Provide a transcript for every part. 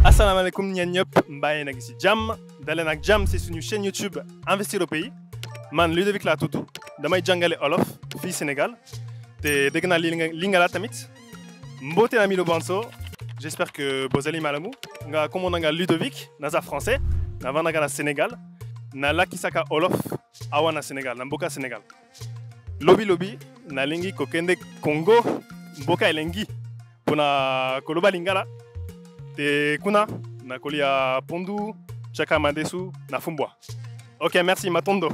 Assalamu alaikum ñen mbaye nak ci jàmm daleen ak jàmm ci suñu chaîne YouTube Investir au pays man Ludovic laa tudd damay jàngale olof fii Sénégal te dégg naa Lingala tamit mbote na milo banso. J'espère que bozali malamu nga komona nga Ludovic naza français na vanda na Sénégal na lakisaka olof awa na Sénégal na mboka Sénégal lobi nalingi kokende Congo mboka elengi pona koloba Lingala te kuna na kolia pondu chaka madesu na fumbwa. Ok, merci Matondo.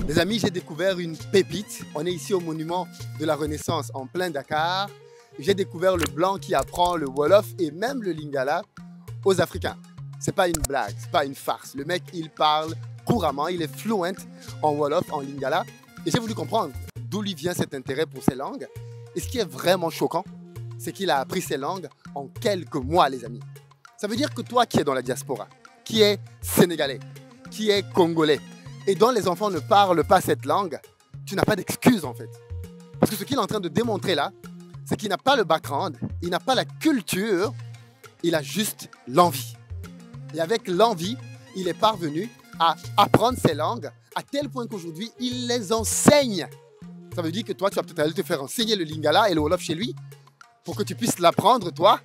Les amis, j'ai découvert une pépite. On est ici au monument de la Renaissance en plein Dakar. J'ai découvert le blanc qui apprend le Wolof et même le Lingala aux Africains. C'est pas une blague, c'est pas une farce. Le mec, il parle couramment, il est fluent en Wolof, en Lingala. Et j'ai voulu comprendre d'où lui vient cet intérêt pour ces langues. Et ce qui est vraiment choquant, c'est qu'il a appris ces langues en quelques mois, les amis. Ça veut dire que toi qui es dans la diaspora, qui est sénégalais, qui est congolais, et dont les enfants ne parlent pas cette langue, tu n'as pas d'excuse en fait. Parce que ce qu'il est en train de démontrer là, c'est qu'il n'a pas le background, il n'a pas la culture, il a juste l'envie. Et avec l'envie, il est parvenu à apprendre ces langues à tel point qu'aujourd'hui, il les enseigne. Ça veut dire que toi, tu vas peut-être aller te faire enseigner le Lingala et le Wolof chez lui pour que tu puisses l'apprendre, toi.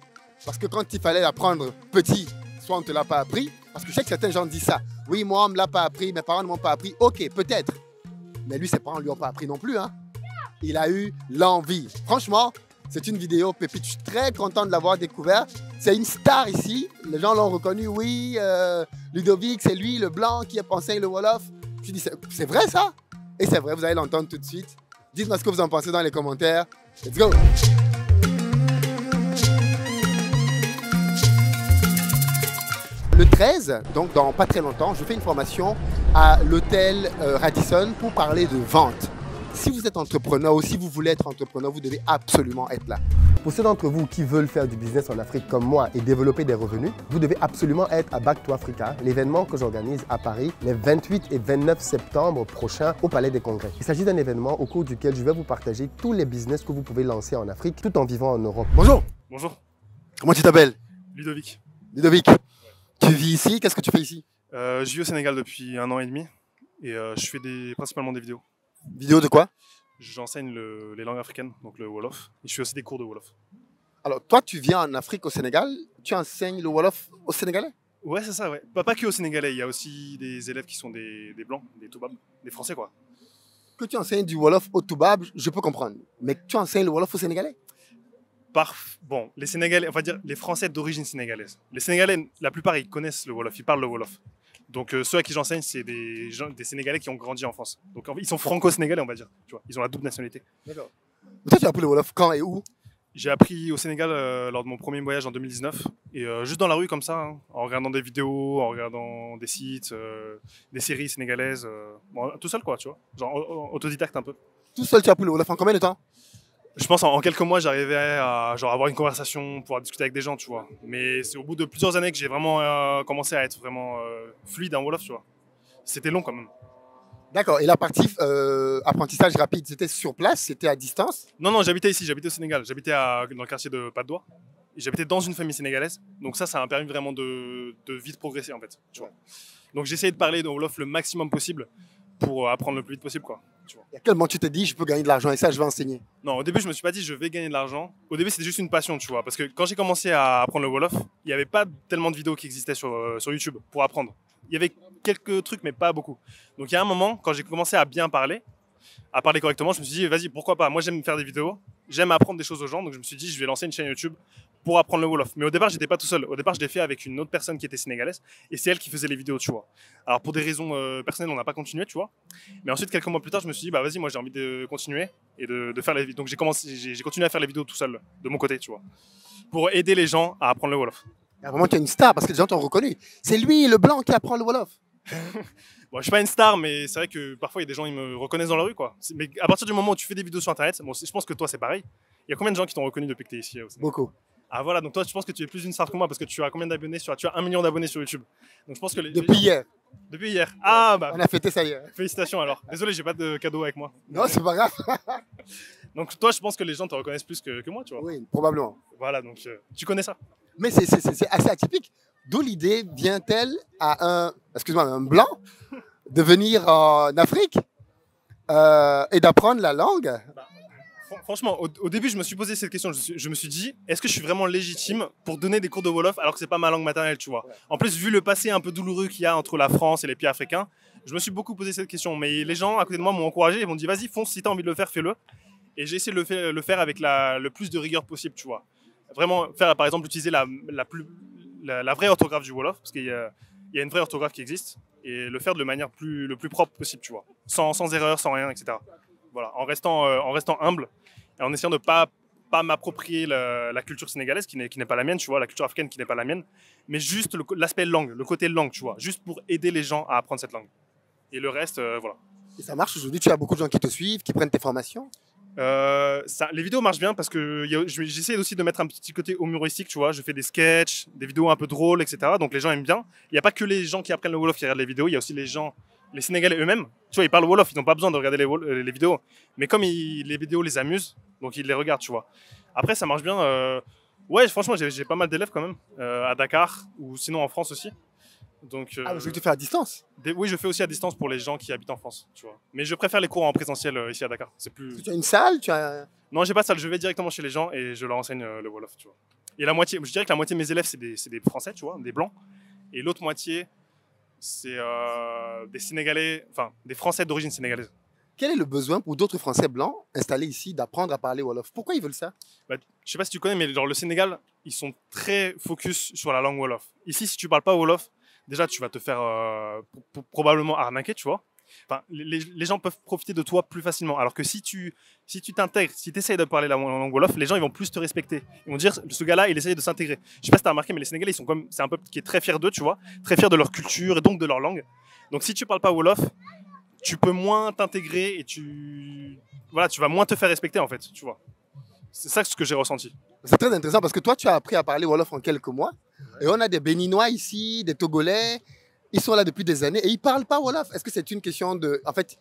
Parce que quand il fallait l'apprendre petit, soit on ne te l'a pas appris. Parce que je sais que certains gens disent ça. Oui, moi, on ne me l'a pas appris, mes parents ne m'ont pas appris. Ok, peut-être. Mais lui, ses parents ne lui ont pas appris non plus. Hein. Il a eu l'envie. Franchement, c'est une vidéo pépite. Je suis très content de l'avoir découvert. C'est une star ici. Les gens l'ont reconnu. Oui, Ludovic, c'est lui, le blanc qui a pensé le Wolof. Je dis, c'est vrai ça? Et c'est vrai, vous allez l'entendre tout de suite. Dites-moi ce que vous en pensez dans les commentaires. Let's go! Le 13, donc dans pas très longtemps, je fais une formation à l'hôtel Radisson pour parler de vente. Si vous êtes entrepreneur ou si vous voulez être entrepreneur, vous devez absolument être là. Pour ceux d'entre vous qui veulent faire du business en Afrique comme moi et développer des revenus, vous devez absolument être à Back to Africa, l'événement que j'organise à Paris les 28 et 29 septembre prochains au Palais des Congrès. Il s'agit d'un événement au cours duquel je vais vous partager tous les business que vous pouvez lancer en Afrique tout en vivant en Europe. Bonjour! Bonjour. Comment tu t'appelles? Ludovic. Ludovic. Tu vis ici? Qu'est-ce que tu fais ici? Je vis au Sénégal depuis 1 an et demi et je fais principalement des vidéos. Vidéo de quoi? J'enseigne les langues africaines, donc le Wolof, et je fais aussi des cours de Wolof. Alors, toi, tu viens en Afrique, au Sénégal, tu enseignes le Wolof aux Sénégalais? Ouais, c'est ça, ouais. Pas que aux Sénégalais, il y a aussi des élèves qui sont des Blancs, des Toubabs, des Français, quoi. Que tu enseignes du Wolof au Toubab, je peux comprendre. Mais que tu enseignes le Wolof aux Sénégalais? Bon, les Sénégalais, on va dire les Français d'origine sénégalaise. Les Sénégalais, la plupart, ils connaissent le Wolof, ils parlent le Wolof. Donc ceux à qui j'enseigne, c'est des Sénégalais qui ont grandi en France. Donc ils sont franco-sénégalais, on va dire. Tu vois, ils ont la double nationalité. D'accord. Mais toi, tu as appris le Wolof quand et où? J'ai appris au Sénégal lors de mon premier voyage en 2019. Et juste dans la rue comme ça, hein, en regardant des vidéos, en regardant des sites, des séries sénégalaises. Bon, tout seul quoi, tu vois. Genre autodidacte un peu. Tout seul, tu as appris le Wolof en combien de temps? Je pense en quelques mois, j'arrivais à avoir une conversation, pouvoir discuter avec des gens, tu vois. Mais c'est au bout de plusieurs années que j'ai vraiment commencé à être vraiment fluide en Wolof, tu vois. C'était long quand même. D'accord. Et la partie apprentissage rapide, c'était sur place? C'était à distance? Non, j'habitais ici, j'habitais au Sénégal. J'habitais dans le quartier de Patte d'Oie. Et j'habitais dans une famille sénégalaise. Donc ça m'a permis vraiment de vite progresser, en fait. Tu vois. Donc j'ai essayé de parler de Wolof le maximum possible pour apprendre le plus vite possible, quoi. Tu vois. Et à quel moment tu te dis, je peux gagner de l'argent et ça, je vais enseigner? Non, au début, je me suis pas dit, je vais gagner de l'argent. Au début, c'était juste une passion, tu vois. Parce que quand j'ai commencé à apprendre le Wolof, il n'y avait pas tellement de vidéos qui existaient sur YouTube pour apprendre. Il y avait quelques trucs, mais pas beaucoup. Donc il y a un moment, quand j'ai commencé à bien parler, à parler correctement, je me suis dit, vas-y, pourquoi pas? Moi, j'aime faire des vidéos, j'aime apprendre des choses aux gens. Donc je me suis dit, je vais lancer une chaîne YouTube pour apprendre le Wolof. Mais au départ, j'étais pas tout seul. Au départ, je l'ai fait avec une autre personne qui était sénégalaise. Et c'est elle qui faisait les vidéos, tu vois. Alors pour des raisons personnelles, on n'a pas continué, tu vois. Mais ensuite, quelques mois plus tard, je me suis dit, bah vas-y, moi j'ai envie de continuer et de faire les vidéos. Donc j'ai continué à faire les vidéos tout seul, de mon côté, tu vois. Pour aider les gens à apprendre le Wolof. Et à un moment, tu es une star parce que les gens t'ont reconnu. C'est lui, le blanc, qui apprend le Wolof. Bon, je suis pas une star, mais c'est vrai que parfois il y a des gens qui me reconnaissent dans la rue, quoi. Mais à partir du moment où tu fais des vidéos sur Internet, bon, je pense que toi c'est pareil. Il y a combien de gens qui t'ont reconnu depuis que tu es ici aussi? Beaucoup. Ah voilà, donc toi je pense que tu es plus une star que moi parce que tu as combien d'abonnés tu as 1 million d'abonnés sur YouTube. Donc je pense que Depuis hier. Depuis hier. Ah bah. On a fêté ça hier. Félicitations alors. Désolé, j'ai pas de cadeau avec moi. Non, c'est pas grave. Donc toi, je pense que les gens te reconnaissent plus que moi, tu vois. Oui, probablement. Voilà, donc tu connais ça. Mais c'est assez atypique. D'où l'idée vient-elle à un blanc de venir en Afrique et d'apprendre la langue? Franchement, au début, je me suis posé cette question. Je me suis dit, est-ce que je suis vraiment légitime pour donner des cours de Wolof alors que c'est pas ma langue maternelle, tu vois? En plus, vu le passé un peu douloureux qu'il y a entre la France et les pays africains, je me suis beaucoup posé cette question. Mais les gens à côté de moi m'ont encouragé, ils m'ont dit, vas-y, fonce, si t'as envie de le faire, fais-le. Et j'ai essayé de le faire avec le plus de rigueur possible, tu vois. Vraiment, faire, par exemple, utiliser la vraie orthographe du Wolof, parce qu'il y a une vraie orthographe qui existe, et le faire de la manière le plus propre possible, tu vois. Sans erreur, sans rien, etc. Voilà, en restant humble et en essayant de pas m'approprier la culture sénégalaise qui n'est pas la mienne, tu vois, la culture africaine qui n'est pas la mienne, mais juste l'aspect langue, le côté langue, tu vois, juste pour aider les gens à apprendre cette langue. Et le reste, voilà. Et ça marche aujourd'hui, tu as beaucoup de gens qui te suivent, qui prennent tes formations? Les vidéos marchent bien parce que j'essaie aussi de mettre un petit côté humoristique, tu vois. Je fais des sketchs, des vidéos un peu drôles, etc. Donc les gens aiment bien. Il n'y a pas que les gens qui apprennent le Wolof qui regardent les vidéos, il y a aussi les Sénégalais eux-mêmes. Tu vois, ils parlent Wolof, ils n'ont pas besoin de regarder les vidéos. Mais comme les vidéos les amusent, donc ils les regardent, tu vois. Après, ça marche bien. Ouais, franchement, j'ai pas mal d'élèves quand même, à Dakar ou sinon en France aussi. Donc, Ah, parce que tu fais à distance. oui, je fais aussi à distance pour les gens qui habitent en France, tu vois. Mais je préfère les cours en présentiel ici à Dakar. C'est plus. Tu as une salle, tu as... Non, j'ai pas de salle. Je vais directement chez les gens et je leur enseigne le Wolof, tu vois. Et je dirais que la moitié de mes élèves, c'est des Français, tu vois, des Blancs. Et l'autre moitié, c'est des Sénégalais, enfin, des Français d'origine sénégalaise. Quel est le besoin pour d'autres Français blancs installés ici d'apprendre à parler Wolof? Pourquoi ils veulent ça? Bah, je sais pas si tu connais, mais genre, le Sénégal, ils sont très focus sur la langue Wolof. Ici, si tu parles pas Wolof, déjà, tu vas te faire probablement arnaquer, tu vois. Enfin, les gens peuvent profiter de toi plus facilement. Alors que si tu t'intègres, si tu essayes de parler la langue Wolof, les gens ils vont plus te respecter. Ils vont dire, ce gars-là, il essaye de s'intégrer. Je sais pas si tu as remarqué, mais les Sénégalais, c'est un peuple qui est très fier d'eux, tu vois, très fier de leur culture et donc de leur langue. Donc si tu parles pas Wolof, tu peux moins t'intégrer et tu vas moins te faire respecter en fait, tu vois. C'est ça ce que j'ai ressenti. C'est très intéressant parce que toi, tu as appris à parler Wolof en quelques mois. Et on a des Béninois ici, des Togolais. Ils sont là depuis des années et ils ne parlent pas Wolof. Est-ce que c'est une question de... En fait,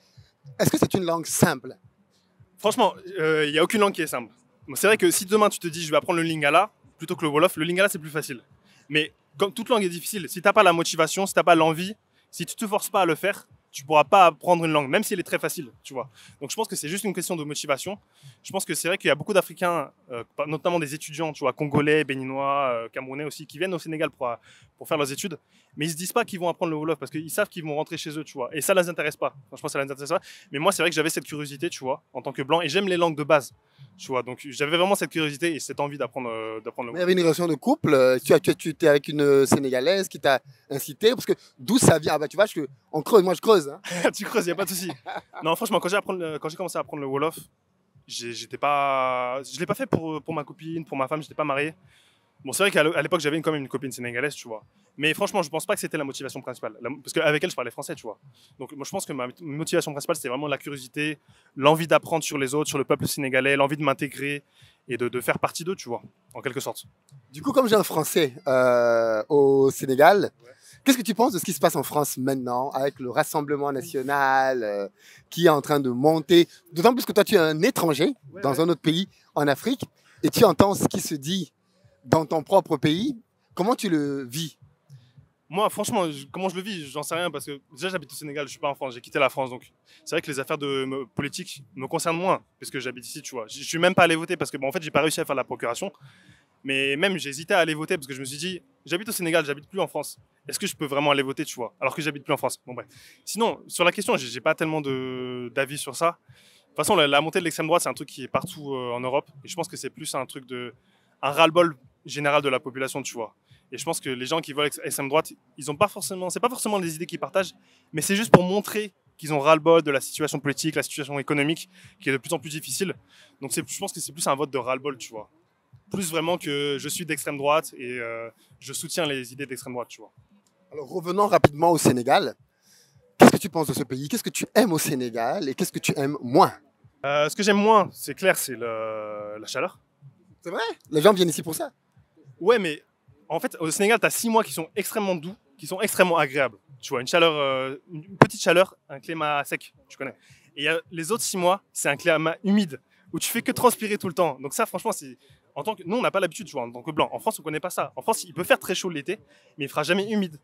est-ce que c'est une langue simple? Franchement, il n'y a aucune langue qui est simple. C'est vrai que si demain tu te dis je vais apprendre le Lingala plutôt que le Wolof, le Lingala c'est plus facile. Mais comme toute langue est difficile, si tu n'as pas la motivation, si tu n'as pas l'envie, si tu ne te forces pas à le faire, tu ne pourras pas apprendre une langue, même si elle est très facile, tu vois. Donc je pense que c'est juste une question de motivation. Je pense que c'est vrai qu'il y a beaucoup d'Africains, notamment des étudiants, tu vois, congolais, béninois, camerounais aussi, qui viennent au Sénégal pour faire leurs études, mais ils se disent pas qu'ils vont apprendre le Wolof parce qu'ils savent qu'ils vont rentrer chez eux, tu vois. Et ça les intéresse pas. Franchement, ça les intéresse pas. Mais moi, c'est vrai que j'avais cette curiosité, tu vois, en tant que blanc, et j'aime les langues de base, tu vois. Donc j'avais vraiment cette curiosité et cette envie d'apprendre le Il y Wolof. avait une relation de couple. Tu étais avec une Sénégalaise qui t'a incité. Parce que d'où ça vient? Ah bah tu vois, on creuse, moi je creuse. Hein. Tu creuses, il n'y a pas de souci. Non, franchement, quand j'ai commencé à apprendre le Wolof, je ne l'ai pas fait pour ma copine, pour ma femme, je n'étais pas marié. Bon, c'est vrai qu'à l'époque, j'avais quand même une copine sénégalaise, tu vois. Mais franchement, je pense pas que c'était la motivation principale. Parce qu'avec elle, je parlais français, tu vois. Donc, moi, je pense que ma motivation principale, c'était vraiment la curiosité, l'envie d'apprendre sur les autres, sur le peuple sénégalais, l'envie de m'intégrer et de faire partie d'eux, tu vois, en quelque sorte. Du coup, comme j'ai un Français au Sénégal, qu'est-ce que tu penses de ce qui se passe en France maintenant avec le Rassemblement national qui est en train de monter? D'autant plus que toi, tu es un étranger dans un autre pays en Afrique et tu entends ce qui se dit dans ton propre pays. Comment tu le vis? Moi, franchement, comment je le vis, j'en sais rien parce que déjà j'habite au Sénégal, je suis pas en France, j'ai quitté la France, donc c'est vrai que les affaires politiques me concernent moins puisque j'habite ici, tu vois. Je suis même pas allé voter parce que bon, en fait, j'ai pas réussi à faire la procuration, mais même j'ai hésité à aller voter parce que je me suis dit, j'habite au Sénégal, j'habite plus en France. Est-ce que je peux vraiment aller voter, tu vois, alors que j'habite plus en France? Bon bref. Sinon, sur la question, j'ai pas tellement d'avis sur ça. De toute façon, la montée de l'extrême droite, c'est un truc qui est partout en Europe et je pense que c'est plus un truc un ras-le-bol général de la population, tu vois. Et je pense que les gens qui veulent extrême droite, ils ont pas forcément, c'est pas forcément des idées qu'ils partagent, mais c'est juste pour montrer qu'ils ont ras-le-bol de la situation politique, la situation économique, qui est de plus en plus difficile. Donc je pense que c'est plus un vote de ras-le-bol, tu vois. Plus vraiment que je suis d'extrême droite et je soutiens les idées d'extrême droite, tu vois. Alors revenons rapidement au Sénégal. Qu'est-ce que tu penses de ce pays? Qu'est-ce que tu aimes au Sénégal et qu'est-ce que tu aimes moins? Ce que j'aime moins, c'est clair, c'est la chaleur. C'est vrai? Les gens viennent ici pour ça. Ouais, mais en fait, au Sénégal, tu as 6 mois qui sont extrêmement doux, qui sont extrêmement agréables. Tu vois, une chaleur, une petite chaleur, un climat sec, tu connais. Et les autres 6 mois, c'est un climat humide, où tu fais que transpirer tout le temps. Donc ça, franchement, Nous, on n'a pas l'habitude, tu vois, en tant que blanc. En France, on connaît pas ça. En France, il peut faire très chaud l'été, mais il fera jamais humide.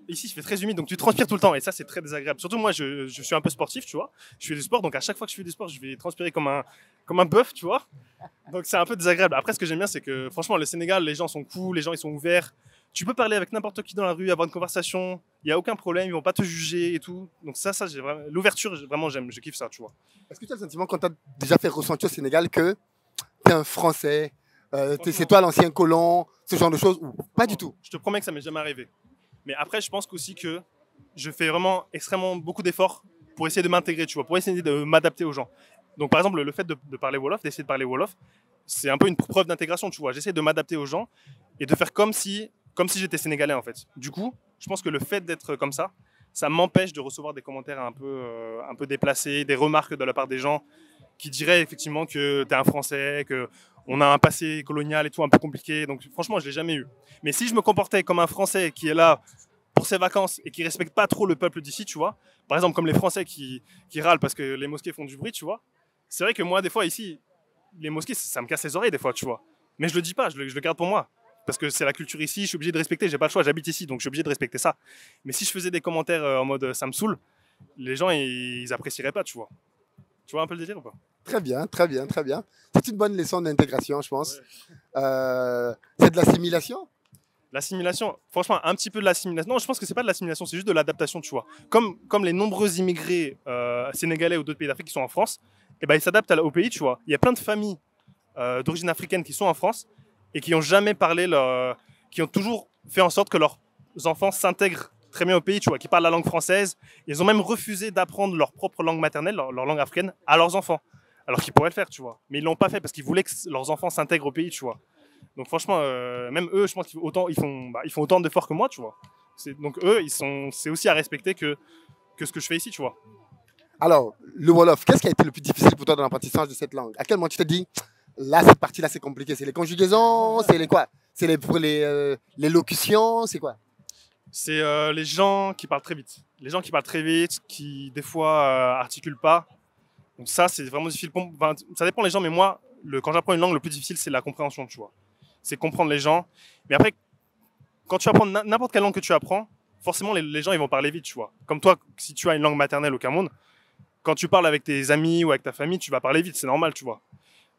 Ici, il fait très humide, donc tu transpires tout le temps, et ça, c'est très désagréable. Surtout moi, je suis un peu sportif, tu vois. Je fais du sport, donc à chaque fois que je fais du sport, je vais transpirer comme un bœuf, tu vois. Donc c'est un peu désagréable. Après, ce que j'aime bien, c'est que franchement, le Sénégal, les gens sont cool, les gens ils sont ouverts. Tu peux parler avec n'importe qui dans la rue, avoir une conversation. Il y a aucun problème, ils vont pas te juger et tout. Donc j'ai vraiment l'ouverture, vraiment j'aime, je kiffe ça, tu vois. Est-ce que tu as le sentiment, quand tu as déjà fait ressentir au Sénégal, que tu es un Français, c'est toi l'ancien colon, ce genre de choses, ou pas du tout? Je te promets que ça m'est jamais arrivé. Mais après, je pense aussi que je fais vraiment extrêmement beaucoup d'efforts pour essayer de m'intégrer, tu vois, pour essayer de m'adapter aux gens. Donc, par exemple, le fait de parler Wolof, d'essayer de parler Wolof, c'est un peu une preuve d'intégration, tu vois. J'essaie de m'adapter aux gens et de faire comme si j'étais sénégalais, en fait. Du coup, je pense que le fait d'être comme ça m'empêche de recevoir des commentaires un peu déplacés, des remarques de la part des gens qui diraient effectivement que tu es un Français, que on a un passé colonial et tout un peu compliqué. Donc franchement, je l'ai jamais eu. Mais si je me comportais comme un Français qui est là pour ses vacances et qui respecte pas trop le peuple d'ici, tu vois, par exemple comme les Français qui râlent parce que les mosquées font du bruit, tu vois, c'est vrai que moi, des fois, ici, les mosquées, ça me casse les oreilles des fois, tu vois. Mais je le dis pas, je le garde pour moi. Parce que c'est la culture ici, je suis obligé de respecter, j'ai pas le choix, j'habite ici, donc je suis obligé de respecter ça. Mais si je faisais des commentaires en mode ça me saoule, les gens, ils apprécieraient pas, tu vois. Tu vois un peu le délire ou pas? Très bien, très bien, très bien. C'est une bonne leçon d'intégration, je pense. Ouais. C'est de l'assimilation? L'assimilation, franchement, un petit peu de l'assimilation. Non, je pense que c'est pas de l'assimilation, c'est juste de l'adaptation, tu vois. Comme les nombreux immigrés sénégalais ou d'autres pays d'Afrique qui sont en France, et ben, ils s'adaptent au pays, tu vois. Il y a plein de familles d'origine africaine qui sont en France et qui ont jamais parlé, qui ont toujours fait en sorte que leurs enfants s'intègrent très bien au pays, tu vois, qui parlent la langue française. Ils ont même refusé d'apprendre leur propre langue maternelle, leur langue africaine, à leurs enfants. Alors qu'ils pourraient le faire, tu vois. Mais ils l'ont pas fait parce qu'ils voulaient que leurs enfants s'intègrent au pays, tu vois. Donc franchement, même eux, je pense ils font autant d'efforts que moi, tu vois. Donc eux, c'est aussi à respecter que ce que je fais ici, tu vois. Alors, le Wolof, qu'est-ce qui a été le plus difficile pour toi dans l'apprentissage de cette langue? À quel moment tu t'es dit, là, cette partie-là, c'est compliqué? C'est les conjugaisons? C'est les quoi? C'est les locutions? C'est quoi? C'est les gens qui parlent très vite. Les gens qui parlent très vite, qui des fois articulent pas. Donc ça, c'est vraiment difficile. Enfin, ça dépend des gens, mais moi, quand j'apprends une langue, le plus difficile, c'est la compréhension, tu vois. C'est comprendre les gens. Mais après, quand tu apprends n'importe quelle langue que tu apprends, forcément, les gens, ils vont parler vite, tu vois. Comme toi, si tu as une langue maternelle au Cameroun, quand tu parles avec tes amis ou avec ta famille, tu vas parler vite, c'est normal, tu vois.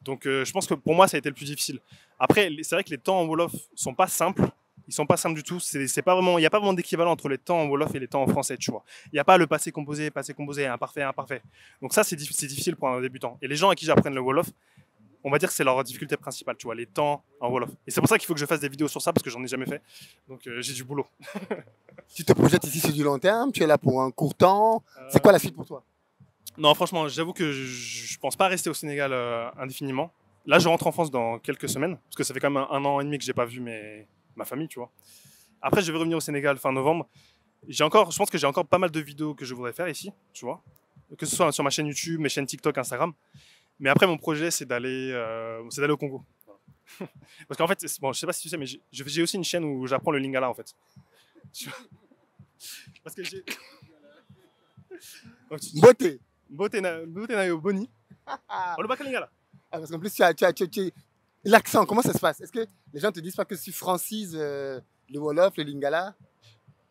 Donc je pense que pour moi, ça a été le plus difficile. Après, c'est vrai que les temps en Wolof sont pas simples. Ils sont pas simples du tout. C'est pas vraiment, il n'y a pas vraiment d'équivalent entre les temps en Wolof et les temps en français, tu vois. Il n'y a pas le passé composé, imparfait, imparfait. Donc ça, c'est difficile pour un débutant. Et les gens à qui j'apprenne le Wolof, on va dire que c'est leur difficulté principale, tu vois, les temps en Wolof. Et c'est pour ça qu'il faut que je fasse des vidéos sur ça, parce que j'en ai jamais fait. Donc j'ai du boulot. Tu te projettes ici sur du long terme? Tu es là pour un court temps? C'est quoi la suite pour toi? Non, franchement, j'avoue que je pense pas rester au Sénégal indéfiniment. Là, je rentre en France dans quelques semaines, parce que ça fait quand même un an et demi que j'ai pas vu ma famille, tu vois. Après, je vais revenir au Sénégal fin novembre. Je pense que j'ai encore pas mal de vidéos que je voudrais faire ici, tu vois. Que ce soit sur ma chaîne YouTube, mes chaînes TikTok, Instagram. Mais après, mon projet, c'est d'aller au Congo. Voilà. Parce qu'en fait, bon, je sais pas si tu sais, mais j'ai aussi une chaîne où j'apprends le Lingala, en fait. Parce que j'ai... Beauté. Beauté na yo boni. On le baka Lingala. Ah, parce qu'en plus, l'accent, comment ça se passe? Est-ce que les gens te disent pas que tu francises le Wolof, le Lingala?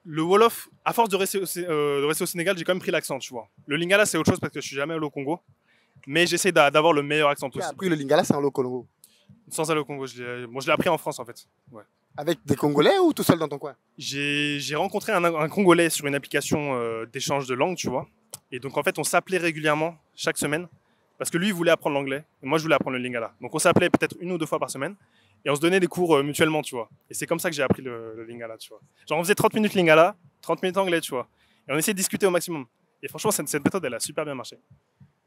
Le Wolof, à force de rester au Sénégal, j'ai quand même pris l'accent, tu vois. Le Lingala, c'est autre chose parce que je suis jamais allé au Congo. Mais j'essaie d'avoir le meilleur accent Tu as possible. appris le Lingala sans le Congo? Sans aller au Congo, je l'ai appris en France, en fait. Ouais. Avec des Congolais ou tout seul dans ton coin? J'ai rencontré un Congolais sur une application d'échange de langue, tu vois. Et donc, en fait, on s'appelait régulièrement, chaque semaine, parce que lui, il voulait apprendre l'anglais, et moi, je voulais apprendre le Lingala. Donc, on s'appelait peut-être 1 ou 2 fois par semaine, et on se donnait des cours mutuellement, tu vois. Et c'est comme ça que j'ai appris le Lingala, tu vois. Genre, on faisait 30 minutes Lingala, 30 minutes anglais, tu vois. Et on essayait de discuter au maximum. Et franchement, cette méthode, elle a super bien marché.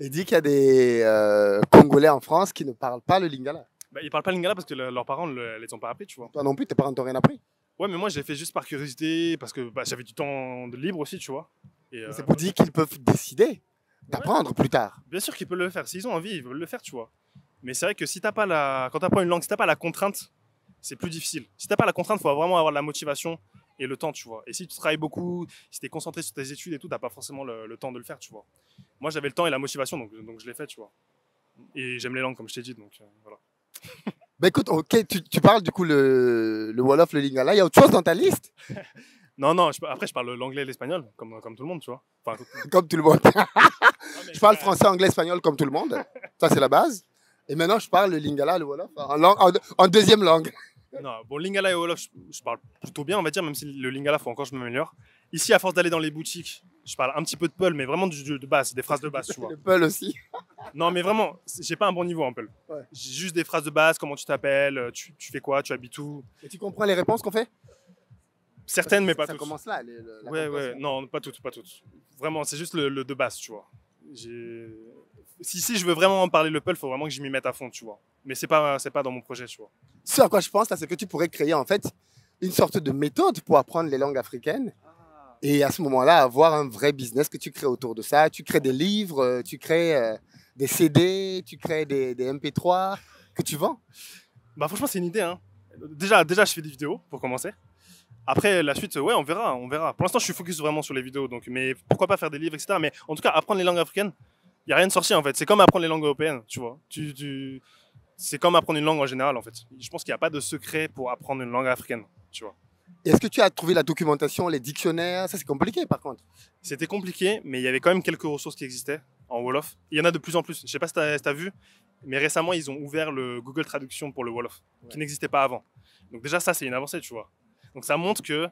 Il dit qu'il y a des Congolais en France qui ne parlent pas le Lingala. Bah, ils parlent pas Lingala parce que leurs parents ne les ont pas appris, tu vois. Toi non plus, tes parents t'ont rien appris. Ouais, mais moi, je l'ai fait juste par curiosité, parce que j'avais du temps de libre aussi, tu vois. Et, C'est pour dire qu'ils peuvent décider d'apprendre plus tard. bien sûr qu'ils peuvent le faire. S'ils ont envie, ils veulent le faire, tu vois. Mais c'est vrai que si t'as pas quand tu apprends une langue, si t'as pas la contrainte, c'est plus difficile. Si t'as pas la contrainte, il faut vraiment avoir la motivation et le temps, tu vois. Et si tu travailles beaucoup, si tu es concentré sur tes études et tout, t'as pas forcément le temps de le faire, tu vois. Moi, j'avais le temps et la motivation, donc je l'ai fait, tu vois. Et j'aime les langues, comme je t'ai dit, donc voilà. Bah écoute, ok, tu parles du coup le Wolof, le Lingala. Il y a autre chose dans ta liste? Non, non, après, je parle l'anglais et l'espagnol, comme tout le monde, tu vois. Enfin, Comme tout le monde. non, mais Je parle français, anglais, espagnol comme tout le monde. Ça, c'est la base. Et maintenant, je parle le Lingala, le Wolof, en deuxième langue. Non, bon, Lingala et Wolof, je parle plutôt bien, on va dire, même si le Lingala, faut encore que je m'améliore. Ici, à force d'aller dans les boutiques, je parle un petit peu de Peul, mais vraiment de base, des phrases de base, tu vois. Le Peul aussi. Non, mais vraiment, j'ai pas un bon niveau en Peul. Ouais. J'ai juste des phrases de base, comment tu t'appelles, tu fais quoi, tu habites où. Et tu comprends les réponses qu'on fait? Certaines, mais pas Ça toutes. commence là. La Ouais, conversation. non, pas toutes, pas toutes. Vraiment, c'est juste le de base, tu vois. Si je veux vraiment parler le Peul, faut vraiment que je m'y mette à fond, tu vois. Mais c'est pas dans mon projet, tu vois. Ce à quoi je pense, là, c'est que tu pourrais créer en fait une sorte de méthode pour apprendre les langues africaines. Et à ce moment-là, avoir un vrai business que tu crées autour de ça. Tu crées des livres, tu crées des CD, tu crées des MP3 que tu vends. Bah franchement, c'est une idée, hein. Déjà, je fais des vidéos, pour commencer. Après, la suite, ouais, on verra, on verra. Pour l'instant, je suis focus vraiment sur les vidéos, donc, mais pourquoi pas faire des livres, etc. Mais en tout cas, apprendre les langues africaines, il n'y a rien de sorcier, en fait. C'est comme apprendre les langues européennes, tu vois. C'est comme apprendre une langue en général, en fait. Je pense qu'il n'y a pas de secret pour apprendre une langue africaine, tu vois. Et est-ce que tu as trouvé la documentation, les dictionnaires? Ça, c'est compliqué, par contre. C'était compliqué, mais il y avait quand même quelques ressources qui existaient en Wolof. Il y en a de plus en plus. Je sais pas si tu as vu, mais récemment, ils ont ouvert le Google Traduction pour le Wolof, qui n'existait pas avant. Donc déjà, ça, c'est une avancée, tu vois. Donc ça montre que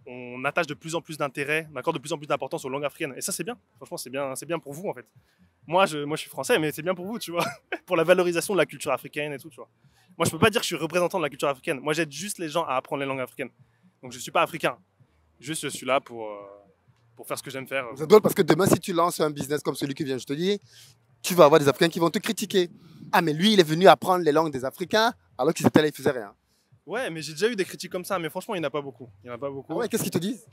on attache de plus en plus d'intérêt, on accorde de plus en plus d'importance aux langues africaines. Et ça, c'est bien. Franchement, c'est bien pour vous, en fait. Moi, je suis français, mais c'est bien pour vous, tu vois. Pour la valorisation de la culture africaine et tout, tu vois. Moi, je peux pas dire que je suis représentant de la culture africaine. Moi, j'aide juste les gens à apprendre les langues africaines. Donc, je suis pas africain. Juste, je suis là pour faire ce que j'aime faire. C'est drôle parce que demain, si tu lances un business comme celui que viens de te dire, tu vas avoir des Africains qui vont te critiquer. Ah, mais lui, il est venu apprendre les langues des Africains alors qu'ils étaient là, ils faisaient rien. Ouais, mais j'ai déjà eu des critiques comme ça, mais franchement, il n'y en a pas beaucoup. Il y en a pas beaucoup. Ah ouais, qu'est-ce qu'ils te disent?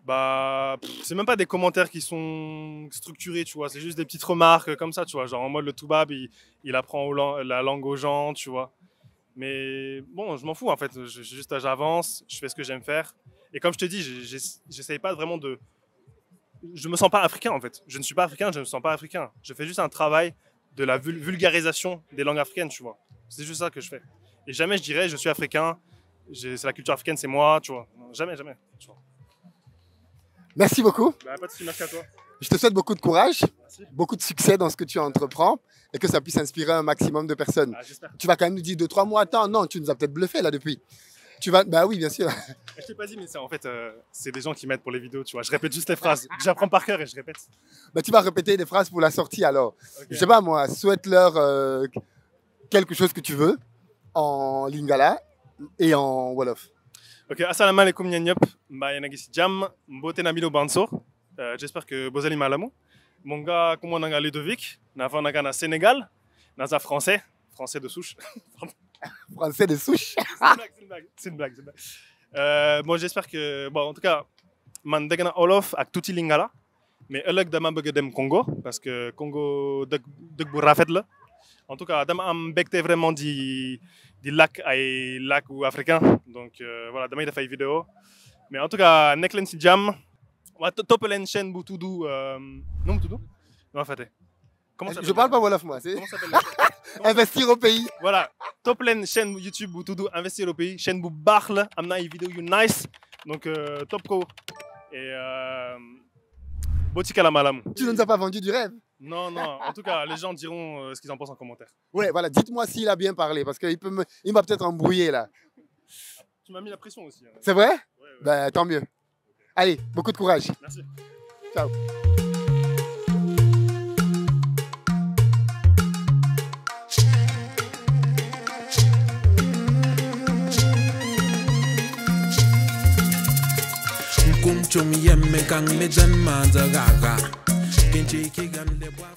Bah, c'est même pas des commentaires qui sont structurés, tu vois. C'est juste des petites remarques comme ça, tu vois. Genre en mode le toubab, il apprend la langue aux gens, tu vois. Mais bon, je m'en fous en fait. J'avance, je fais ce que j'aime faire. Et comme je te dis, j'essaye pas vraiment de. Je me sens pas africain en fait. Je ne suis pas africain, je ne me sens pas africain. Je fais juste un travail de la vulgarisation des langues africaines, tu vois. C'est juste ça que je fais. Et jamais je dirais je suis africain, c'est la culture africaine, c'est moi, tu vois. Non, jamais, jamais. Tu vois. Merci beaucoup. Bah, pas de soucis, merci à toi. Je te souhaite beaucoup de courage, Merci. beaucoup de succès dans ce que tu entreprends et que ça puisse inspirer un maximum de personnes. Ah, j'espère. Tu vas quand même nous dire 2-3 mois, attends, non, tu nous as peut-être bluffé là depuis. Bah oui, bien sûr. Je t'ai pas dit, mais en fait, c'est des gens qui m'aident pour les vidéos, tu vois. Je répète juste les phrases. J'apprends par cœur et je répète. Bah, tu vas répéter des phrases pour la sortie alors. Ok. Je sais pas moi, souhaite-leur quelque chose que tu veux en Lingala et en Wolof. Ok, assalamu alaikum nyanyop, mbayenagisi jam, mbote namilo banso. J'espère que Bozali Malamu. Mon gars, comment on a Ludovic, Nafa na Sénégal, Naza français de souche. Français de souche. C'est une blague. Bon, j'espère que, bon, en tout cas, man degana Olof ak tuuti Lingala, mais ëllëg dama bëgg dem Congo, parce que Congo dëkk bu rafet la. En tout cas, dama am mbégte vraiment di lac ay lac africain. Donc voilà, damay def ay vidéo. Mais en tout cas, nekk leen si jàmm. Waa topp leen chaîne bu tudd nu mu tudd? Dama fàtte. Comment ça Je parle pas Wolof moi, c'est Comment s'appelle la chaîne? investir au pays. Voilà, top leen chaîne YouTube bu tudd Investir au pays, chaîne bu baax la, am na ay vidéo yu nice. Donc top ko. Et Botika la Malamu. Tu ne nous as pas vendu du rêve. Non, en tout cas, les gens diront ce qu'ils en pensent en commentaire. Ouais, voilà, dites-moi s'il a bien parlé parce qu'il m'a peut-être embrouillé là. Tu m'as mis la pression aussi. Hein. C'est vrai? Ouais. Ben, tant mieux. Allez, beaucoup de courage. Merci. Ciao. Kum chum yemme kang le jan manza gaga. Kinchi kigan le bois.